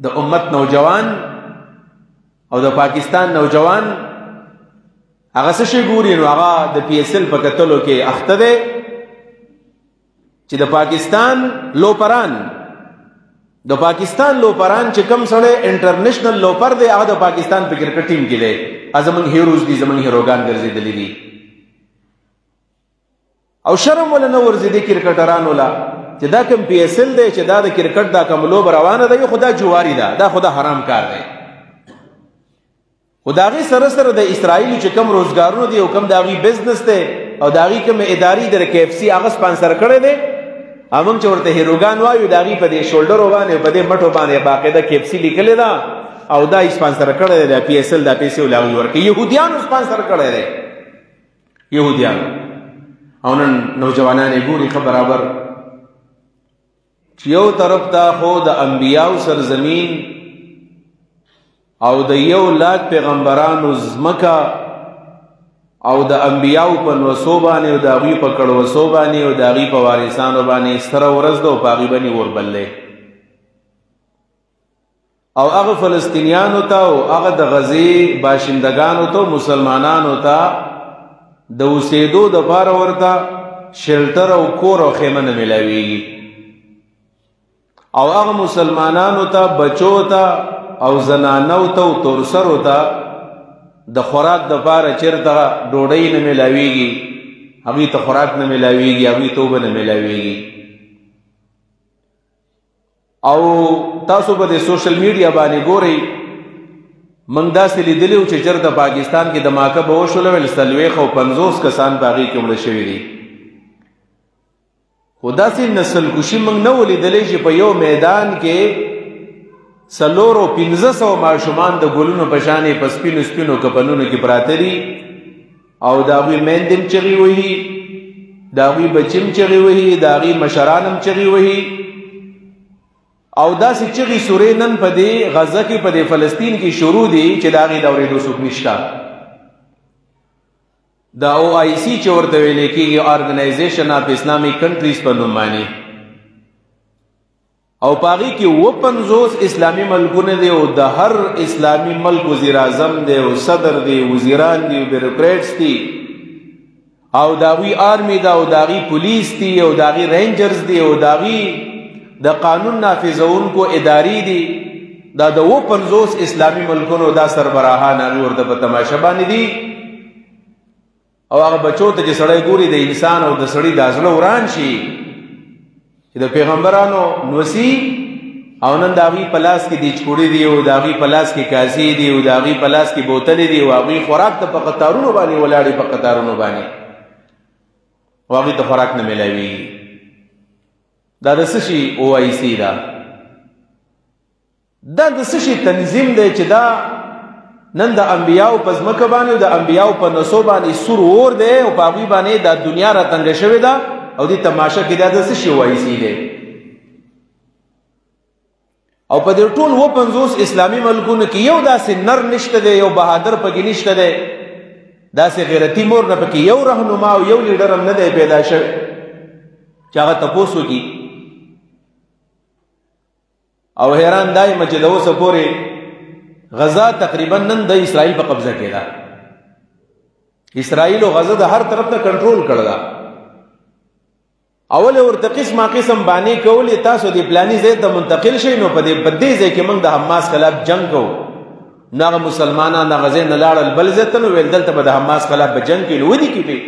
د امت نوجوان او د پاکستان نوجوان هغه څه شي ګوري نو هغه د پی ایس ایل په کتلو کې اخته دی چې د پاکستان لوپران چې کم سړی انټرنیشنل لوپر دی هغه د پاکستان په کرکټ ټیم کې دی زمونږ هیروز دي زمونږ هیروګان ګرځېدلي دي او شرم ولا نه ورځي کرکټرانو لا چې دا کوم پی ایس ایل دی چې دا د کرکټ دا کوم لوب روانه ده یو خدا جواری ده دا خدا حرام کار دی خداغي سره سره د اسرائیل چې کم روزګارونه دي او کم داغي بزنس دی او داغي کوم اداري د کے اف سی هغه سپانسر کړی دی امون چې ورته هیروګان وایو داغي په دې شولډر باندې په دې مټو باندې باقاعده کے اف سی لیکل دا او دا سپانسر کړی دی پی ایس ایل دا پیسې ولاوي ورکړي يهوديان سپانسر کړی دی يهوديان او نن نوجوانان ګوري برابر چې یو طرف ته خو د انبیاو سرزمین او د 1,00,000 پیغمبرانو زمکا او د انبیاو په نوسو باندې او د هغوی په کړوسو باندې او د هغوی په وارثانو باندې ستره ورځ ده او په هغوی باندې وربلې او هغه فلسطینیانو ته او هغه د غزې باشندگانو ته مسلمانانو ته د اوسېدو دپاره ورته شلټر او کور او خیمه نه میلاویږي او هغه مسلمانانو ته بچو ته او زنانو ته او تورسرو ته د خوراک دپاره چېرته ډوډۍ نه میلاویږي هغوی ته خوراک نه میلاویږي هغوی ته اوبه نه میلاویږي او تاسو به د سوشل میډیا باندې ګورئ موږ داسې لیدلي وو چې چېرته پاکستان کې دماکه به وشولول 450 کسان په هغې کې مړه شوي دي خو داسې نسل کشي موږ نه و لیدلی چې په یو میدان کې 450 ماشومان د ګلونو په شانې په سپینو سپینو کفنونو کې پراته دي او د هغوی میندې هم چغې وهي د هغوی بچې هم چغې وهي د هغوی مشران هم چغې وهي او داسې چغې سورې نن په دې غزه کې په دې فلسطین کې شروع دي چې د هغې د اورېدو څوک نشته د او آی سی چې ورته ویلې کېږي ارګنایزیشن اف اسلامي کنټریز په نوم باندې او پاغي کې 50 اسلامی ملکونه دي او د هر اسلامی ملک وزیر اعظم دی او صدر دی وزیران دي بیوروکریټس دي او داوی آرمی دا او داغي پولیس دي او داغي رینجرز دي او داغي د قانون نافذونکو اداري دي دا د 50 اسلامی ملکونو دا سربراهان ورته په تماشه باندې دي او هغه بچو ته چې سړی ګوري د انسان او د سړی د زړه وران شي چې د پیغمبرانو نوسی او نن داغي پلاس کې د چوڑی دی او داغي پلاس کې کاسي دی او داغي پلاس کې بوتلې دی او هغه خوراک ته په قطارونو باندې ولاړې په قطارونو باندې هغه ته خوراک نه ملوي دا د سشي او آی سی دا د سشي تنظیم دی چې دا نن د انبیاو په ځمکه باندې او د انبیاو په نسو باندې سور اور دی او په هغوی باندې دا دنیا را تنګه شوې ده او دې تماشه کې دا د څه شی وایي دی او په دې ټول 50 اسلامي ملکونو کې یو داسې نر نشته دی یو بهادر پکې نشته دی داسې غیرتي مور نه پکې یو رهنما او یو لیډر هم نه دی پیدا شوی چې هغه تپوس وکړي او حیران دایم چې د اوسه پورې غزه تقریبا نن د اسرائیل په قبضه کې ده اسرائیل او غزه د هر طرف نه کنټرول کړل اول ورته قسمه قسم باندې کولې تاسو د پلاني ځای ته منتقل شئ نو په دې بدې ځای کې موږ د حماس خلاف جنگ کوو ناغه مسلمانان د غزې نه لاړل بل ځای ته نو ویل دلته به د حماس خلاف به جنگ کې ودی کېږي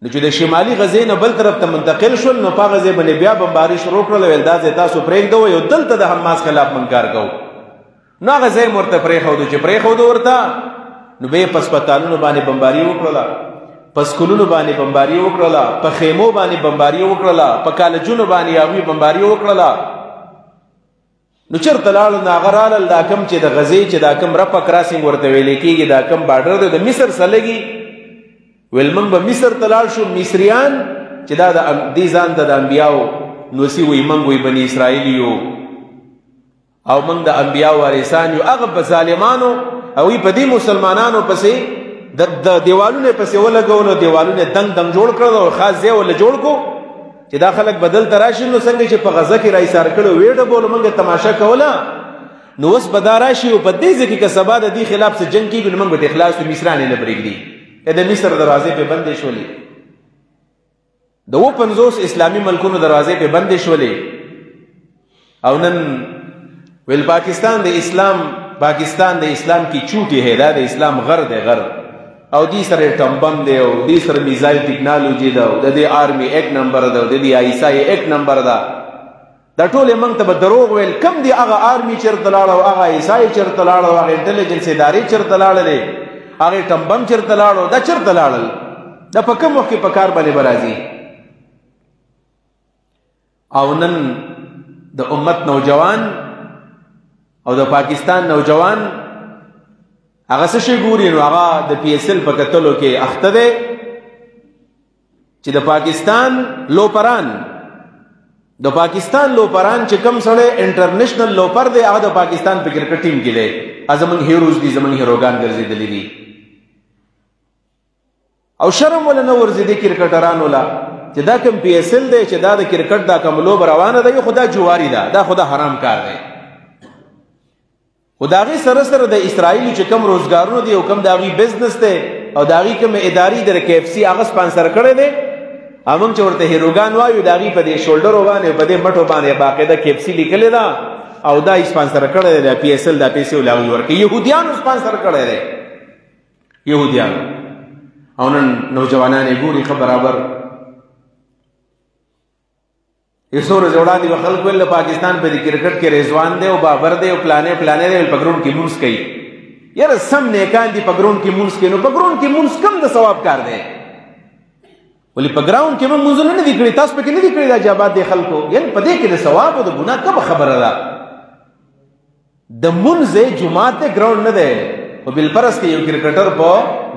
نو چې د شمالي غزې نه بل طرف ته منتقل شول نو په غزې باندې بیا بمباري شروع کړل ویل دا ځای تاسو پرېږدو یو دلته د حماس خلاف موږ کار کوو نو هغه ځای ورته پرېښودو چې پرېښودو ورته نو به یې په هسپتالونو باندې بمباري وکړله په سکولونو باندې بمباري وکړله په خیمو باندې بمباري وکړله په کالجونو باندې هغوی بمباري وکړله نو چېرته لاړل نو هغه رالل دا کوم چې د غزې چې دا کوم رفح کراسینګ ورته ویلی کېږي دا کوم باډر دی د مصر سره لګي ویل موږ به مصر ته لاړ شو مصریان چې دا د دې ځان ته د انبیاو نوسي وایي موږ وایي بني اسرائیل یو او موږ د انبیاو وارثان یو هغه په ظالمانو هغوی په دې مسلمانانو پسې د دیوالونه پسې ولګولو دیوالونه دنګ دنګ جوړ کړل او خاص ځای ولا جوړ کو چې دا خلک بدل تراشي نو څنګه چې په غزه کې رایسار کړو ویډه بول موږ تماشا کوله نو اوس به دا راشي او په دې ځکه چې سبا د دې خلاف څه جنگ کېږي نو موږ به اخلاص او مصرانې نه پرېږدي د مصر دروازې په بندې شولې د 50 اسلامي ملکونو دروازې په بندې شولې او نن ویل پاکستان د اسلام کی چوټي ہے دا د اسلام غر دی غر او دې سره ټمبم دی او دې سره میزایل ټیکنالوژي دا او د دې آرمي 1 نمبر دا او د دې آیسای 1 نمبر دا دا ټول موږ ته دروغ ویل کم دی هغه آرمي چرته لاړ او هغه آیسای چرته لاړ او هغه انټيليجنس ادارې چرته لاړلې هغه ټمبم چرته لاړ دا چرته لاړل دا په کوم وخت په کار باندې برازي او نن د امت نوجوان او د پاکستان نوجوان هغه څه شي ګوري نو هغه د پی ایس ایل په کتلو کې اخته دی چې د پاکستان لوپران چې کم سره انټرنیشنل لوپر دی هغه د پاکستان په کرکټ ټیم کې دی ازمن هیروز دي زمون هیروګان ګرځېدلې دي او شرم ولا نه ورزيدي کرکټران ولا چې دا کم پی ایس ایل دی چې دا د کرکټ دا کوم لوب روانه دی خدا جواری ده دا خدا حرام کار دی خداغي سره سره د اسرائیل چې کم روزګارونه دي او کم داغي بزنس دی او داغي کم اداري در کې اف سی هغه سپانسر کړي دي امم چې ورته هیروګان وایو داغي په دې شولډر باندې په دې مټو باندې باقاعده کې اف سی لیکل دا او دا سپانسر کړي دي پی ایس ایل دا پیسې ولاوي ورکه يهوديان سپانسر کړي دي يهوديان او نن نوجوانان ګوري برابر یسور جوړان دي خلک ول پاکستان په کرکټ کې رضوان دی او بابر دی او پلانې دی په ګراوند کې مونږ کوي یاره سم نه کان دي په ګراوند کې مونږ کوي نو په ګراوند کې مونږ کم د ثواب کار دی ولې په ګراوند کې مونږ نه دي کړی تاسو په کې نه دي کړی دا جواب دي خلکو یعنی په دې کې د ثواب او د ګناه کوم خبره ده د مونږ جمعه ته ګراوند نه دی او بل پرس کې یو کرکټر په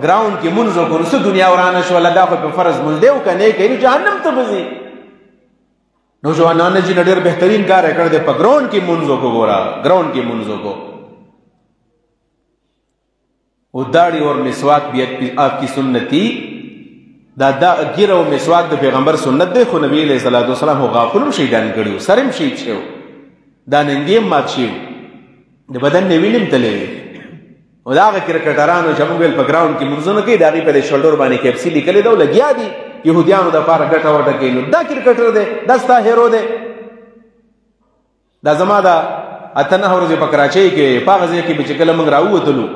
ګراوند کې مونږ کوو څه دنیا ورانه شو الله په فرض مونږ دی او کنه کې جهنم ته بزي نوجوانان جی ډېر بهترین کار کړ دې په ګراوند کې مونږ کو ګورا ګراوند کې مونږ کو او داڑھی اور مسواک بھی آپ کی سنتی دا ګیره او مسواک د پیغمبر سنت دی خو نبی علیہ الصلوۃ والسلام هو غافلم شیطان کړیو سرم شهید شو دا نندیم مات شو د بدن نه وینم تلې او دا کرکټرانو چې موږ په ګراوند کې مونږ نه کې دا په شولډر باندې کېپسی لیکل دا لګیا دي يهوديانو د پاره ګټه وټه کینو دا کرکټر دی دا ستا هیرو دی دا زما دا اتنه ورځې په کراچۍ کې پاغزه کې به کله موږ راووتلو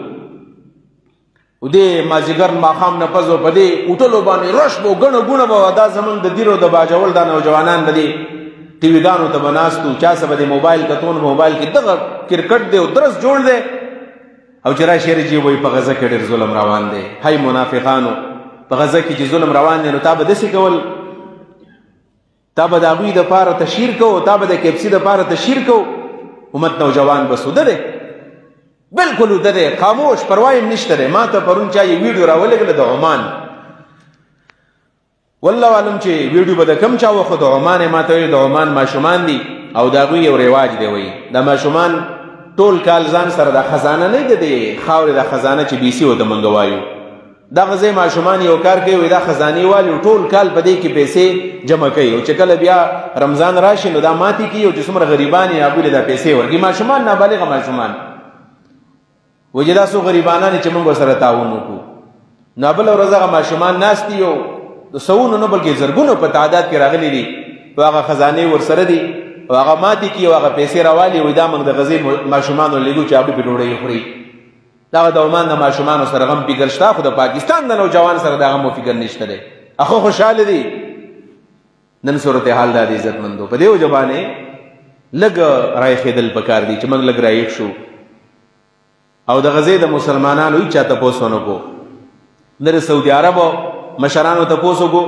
و دې مازیګر ماخام نه پزو په دې اوټلو باندې رش بو غنه غونه بو دا زمون د دیرو د باجول دا نوجوانان بدی ټي وی ګانو ته بناستو چا سبه د موبایل کتون موبایل کې دغه کرکټ دی او درس جوړ دی او چرای شهر جی وای په غزه کې ډېر ظلم روان دی هاي منافقانو په غزه کې چې ظلم روان دی نو تابه دسی کول تابه د ابوی د پاره تشهیر کو تابه د کیپسی د پاره تشهیر کو امت نوجوان بسوده دی بالکل ده خاموش پروايي نشته ما ته پرون چا یو ویډیو راولګل د عمان والله علم چې ویډیو به کم چا وخت د عمان ما ته د عمان ماشومان دي او دا غوي یو رواج دی وای د ماشومان ټول کال ځان سره د خزانه نه دی خاورې د خزانه چې بي سي و د منګوایو دا غزه ماشومان یو کار کوي وای دا خزاني والی ټول کال په دې کې پیسې جمع کوي او چې کله بیا رمضان راشي نو دا ماتي کوي او چې څومره غریبان یا ابو له دا پیسې ورګي ماشومان نابالغ ماشومان وجدا سو غریبانان چې موږ سره تعاون وکړو نابل ورځه ماشومان ناس دي او د سونو نه بلکې زرګونو په تعداد کې راغلي دي هغه خزانه ور سره دي هغه ماتي کې هغه پیسې راوالي وای دا موږ د غزي ماشومان لګو چې ابو په ډوړې خوري دا د عمان د ماشومان سره غم پیګرشتا خو د پاکستان د نوجوان سره دا غم فکر نشته دی اخو خوشاله دي نن صورت حال د عزت مندو په دیو جبانه لګ راي خېدل پکار دي چې موږ لګ راي شو او د غزې د مسلمانانو هیڅ چاته پوسونه کو نر سعودي عربو مشرانو ته پوسو کو